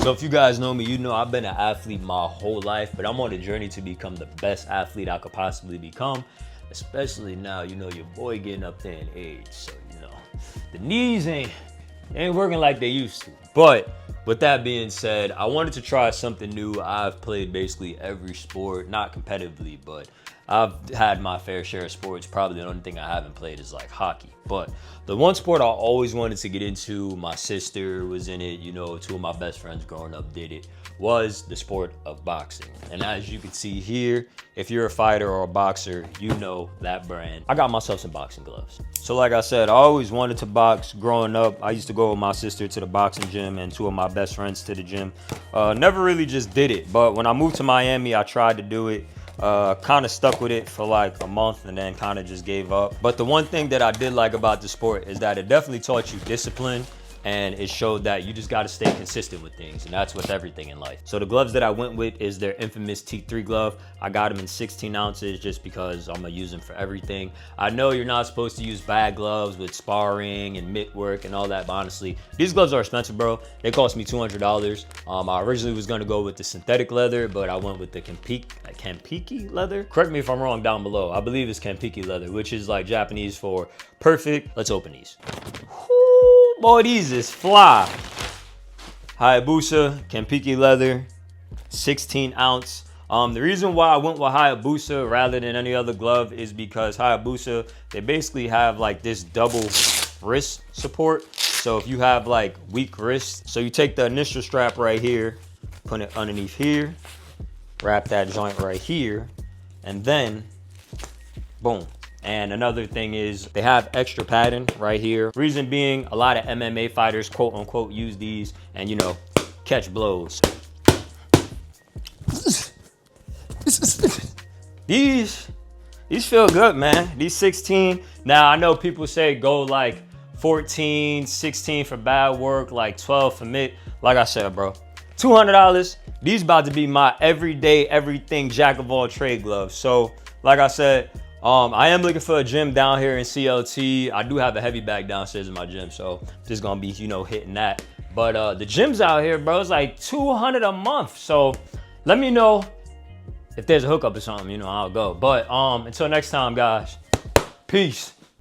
So if you guys know me, you know I've been an athlete my whole life, but I'm on a journey to become the best athlete I could possibly become. Especially now, you know, your boy getting up there in age. So, you know, the knees ain't working like they used to. But with that being said, I wanted to try something new. I've played basically every sport, not competitively, but I've had my fair share of sports. Probably the only thing I haven't played is like hockey. But the one sport I always wanted to get into, my sister was in it, you know, two of my best friends growing up did it, was the sport of boxing. And as you can see here, if you're a fighter or a boxer, you know that brand. I got myself some boxing gloves. So like I said, I always wanted to box growing up. I used to go with my sister to the boxing gym and two of my best friends to the gym. Never really just did it, but when I moved to Miami, I tried to do it. Kind of stuck with it for like a month and then kind of just gave up. But the one thing that I did like about the sport is that it definitely taught you discipline, and it showed that you just got to stay consistent with things, and that's with everything in life. So the gloves that I went with is their infamous T3 glove. I got them in 16 ounces just because I'm gonna use them for everything. I know you're not supposed to use bad gloves with sparring and mitt work and all that, but honestly, these gloves are expensive, bro. They cost me $200. I originally was gonna go with the synthetic leather, but I went with the Kampiki leather. Correct me if I'm wrong down below. I believe it's Kampiki leather, which is like Japanese for perfect. Let's open these. Boy, these is fly. Hayabusa, Kampiki leather, 16 ounce. The reason why I went with Hayabusa rather than any other glove is because Hayabusa, they basically have like this double wrist support. So if you have like weak wrists, so you take the initial strap right here, put it underneath here, wrap that joint right here, and then boom. And another thing is they have extra padding right here. Reason being, a lot of MMA fighters, quote unquote, use these and, you know, catch blows. These feel good, man. These 16. Now, I know people say go like 14, 16 for bad work, like 12 for mitt. Like I said, bro, $200. These about to be my everyday, everything jack of all trade gloves. So, like I said, I am looking for a gym down here in CLT. I do have a heavy bag downstairs in my gym, so just gonna be, you know, hitting that. But the gyms out here, bro, it's like $200 a month. So let me know if there's a hookup or something, you know, I'll go. But until next time, guys, peace.